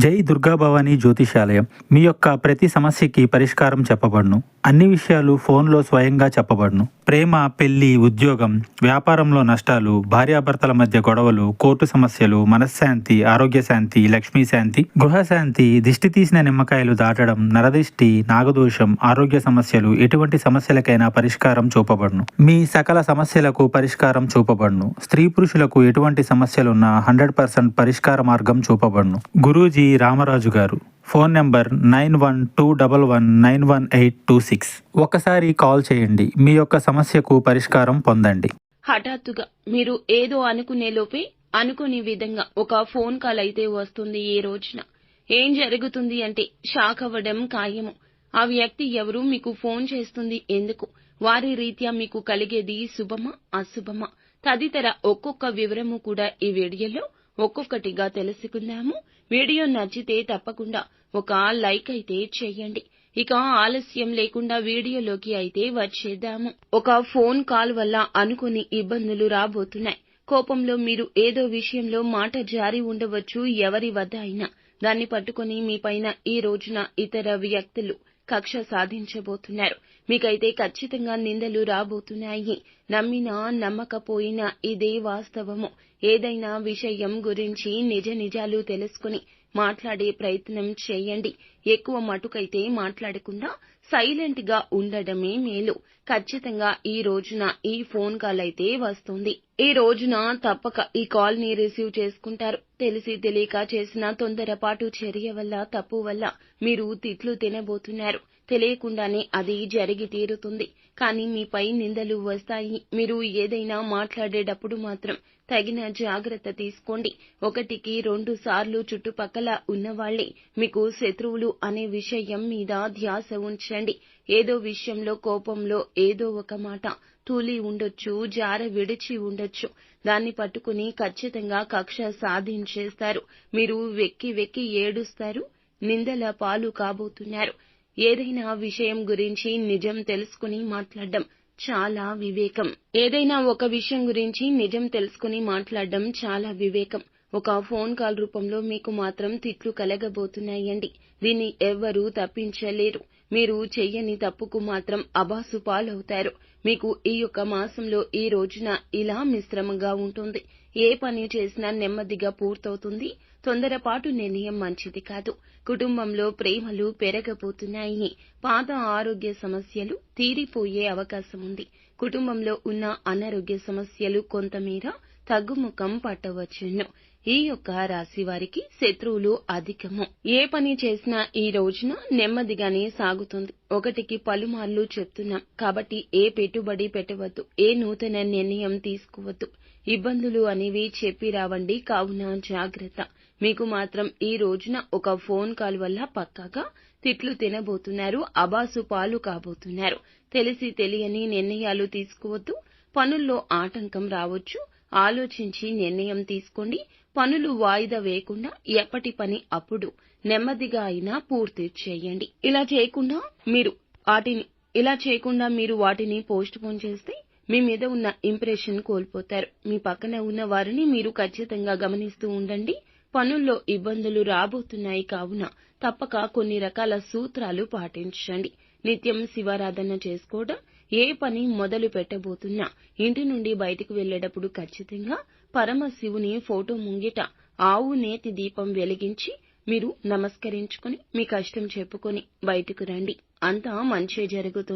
జై దుర్గాభవాని జ్యోతిషాలయం మీ యొక్క ప్రతి సమస్యకి పరిష్కారం చెప్పబడును. అన్ని విషయాలు ఫోన్లో స్వయంగా చెప్పబడును. ప్రేమ, పెళ్లి, ఉద్యోగం, వ్యాపారంలో నష్టాలు, భార్యాభర్తల మధ్య గొడవలు, కోర్టు సమస్యలు, మనశ్శాంతి, ఆరోగ్య శాంతి, లక్ష్మీ శాంతి, గృహశాంతి, దిష్టి తీసిన నిమ్మకాయలు దాటడం, నరదిష్టి, నాగదోషం, ఆరోగ్య సమస్యలు, ఎటువంటి సమస్యలకైనా పరిష్కారం చూపబడును. మీ సకల సమస్యలకు పరిష్కారం చూపబడును. స్త్రీ పురుషులకు ఎటువంటి సమస్యలున్నా 100% పరిష్కార మార్గం చూపబడును. గురూజీ రామరాజు గారు. Phone number 9121911826. ఒకసారి కాల్ చేయండి. మీ యొక్క సమస్యకు పరిష్కారం పొందండి. హఠాత్తుగా మీరు ఏదో అనుకునే లోపే అనుకోని విధంగా ఒక ఫోన్ కాల్ అయితే వస్తుంది. ఈ రోజున ఏం జరుగుతుంది అంటే షాక్ అవ్వడం ఖాయము. ఆ వ్యక్తి ఎవరు, మీకు ఫోన్ చేస్తుంది ఎందుకు, వారి రీత్యా మీకు కలిగేది శుభమా అశుభమా తదితర ఒక్కొక్క వివరము కూడా ఈ వీడియోలో ఒక్కొక్కటిగా తెలుసుకుందాము. వీడియో నచ్చితే తప్పకుండా ఒక లైక్ అయితే చేయండి. ఇక ఆలస్యం లేకుండా వీడియోలోకి అయితే వచ్చేద్దాము. ఒక ఫోన్ కాల్ వల్ల అనుకుని ఇబ్బందులు రాబోతున్నాయి. కోపంలో మీరు ఏదో విషయంలో మాట జారి ఉండవచ్చు. ఎవరి వద్ద అయినా దాన్ని పట్టుకుని మీపైన ఈ రోజున ఇతర వ్యక్తులు కక్ష సాధించబోతున్నారు. మీకైతే ఖచ్చితంగా నిందలు రాబోతున్నాయి. నమ్మినా నమ్మకపోయినా ఇదే వాస్తవము. ఏదైనా విషయం గురించి నిజాలు తెలుసుకుని మాట్లాడే ప్రయత్నం చేయండి. ఎక్కువ మటుకైతే మాట్లాడకుండా సైలెంట్ గా ఉండడమే మేలు. ఖచ్చితంగా ఈ రోజున ఈ ఫోన్ కాల్ అయితే వస్తుంది. ఈ రోజున తప్పక ఈ కాల్ ని రిసీవ్ చేసుకుంటారు. తెలిసి తెలియక చేసిన తొందరపాటు చర్య వల్ల, తప్పు వల్ల మీరు తిట్లు తినబోతున్నారు. తెలియకుండానే అది జరిగి తీరుతుంది. కానీ మీపై నిందలు వస్తాయి. మీరు ఏదైనా మాట్లాడేటప్పుడు మాత్రం తగిన జాగ్రత్త తీసుకోండి. 1కి 2 సార్లు చుట్టుపక్కల ఉన్నవాళ్లే మీకు శత్రువులు అనే విషయం మీద ధ్యాస ఉంచండి. ఏదో విషయంలో కోపంలో ఏదో ఒక మాట తూలి ఉండొచ్చు, జార విడిచి ఉండొచ్చు. దాన్ని పట్టుకుని ఖచ్చితంగా కక్ష సాధించేస్తారు. మీరు వెక్కి ఏడుస్తారు. నిందల పాలు కాబోతున్నారు. ఏదైనా విషయం గురించి నిజం తెలుసుకుని మాట్లాడడం చాలా వివేకం. ఏదైనా ఒక విషయం గురించి నిజం తెలుసుకుని మాట్లాడడం చాలా వివేకం. ఒక ఫోన్ కాల్ రూపంలో మీకు మాత్రం తిట్లు కలగబోతున్నాయండి. దీన్ని ఎవ్వరూ తప్పించలేరు. మీరు చెయ్యని తప్పుకు మాత్రం అబాసు పాలవుతారు. మీకు ఈ యొక్క మాసంలో ఈ రోజున ఇలా మిశ్రమంగా ఉంటుంది. ఏ పని చేసినా నెమ్మదిగా పూర్తవుతుంది. తొందరపాటు నిర్ణయం మంచిది కాదు. కుటుంబంలో ప్రేమలు పెరగబోతున్నాయి. పాత ఆరోగ్య సమస్యలు తీరిపోయే అవకాశం ఉంది. కుటుంబంలో ఉన్న అనారోగ్య సమస్యలు కొంతమేర తగ్గుముఖం పట్టవచ్చును. ఈ యొక్క రాశి వారికి శత్రువులు అధికము. ఏ పని చేసినా ఈ రోజున నెమ్మదిగానే సాగుతుంది. 1కి పలుమార్లు చెప్తున్నాం కాబట్టి ఏ పెట్టుబడి పెట్టవద్దు. ఏ నూతన నిర్ణయం తీసుకోవద్దు. ఇబ్బందులు అనేవి చెప్పి రావండి. కావున జాగ్రత్త. మీకు మాత్రం ఈ రోజున ఒక ఫోన్ కాల్ వల్ల పక్కాగా తిట్లు తినబోతున్నారు. అబాసు పాలు కాబోతున్నారు. తెలిసి తెలియని నిర్ణయాలు తీసుకోవద్దు. పనుల్లో ఆటంకం రావచ్చు. ఆలోచించి నిర్ణయం తీసుకోండి. పనులు వాయిదా వేయకుండా ఎప్పటి పని అప్పుడు నెమ్మదిగా అయినా పూర్తి చేయండి. ఇలా చేయకుండా మీరు వాటిని పోస్ట్ పోన్ చేస్తే మీ మీద ఉన్న ఇంప్రెషన్ కోల్పోతారు. మీ పక్కన ఉన్న వారిని మీరు ఖచ్చితంగా గమనిస్తూ ఉండండి. పనుల్లో ఇబ్బందులు రాబోతున్నాయి కావున తప్పక కొన్ని రకాల సూత్రాలు పాటించండి. నిత్యం శివారాధన చేసుకోవడం, ఏ పని మొదలు పెట్టబోతున్నా ఇంటి నుండి బయటకు వెళ్లేటప్పుడు ఖచ్చితంగా పరమశివుని ఫోటో ముంగిట ఆవు నేతి దీపం వెలిగించి మీరు నమస్కరించుకుని మీ కష్టం చెప్పుకొని బయటకు రండి. అంతా మంచే జరుగుతుంది.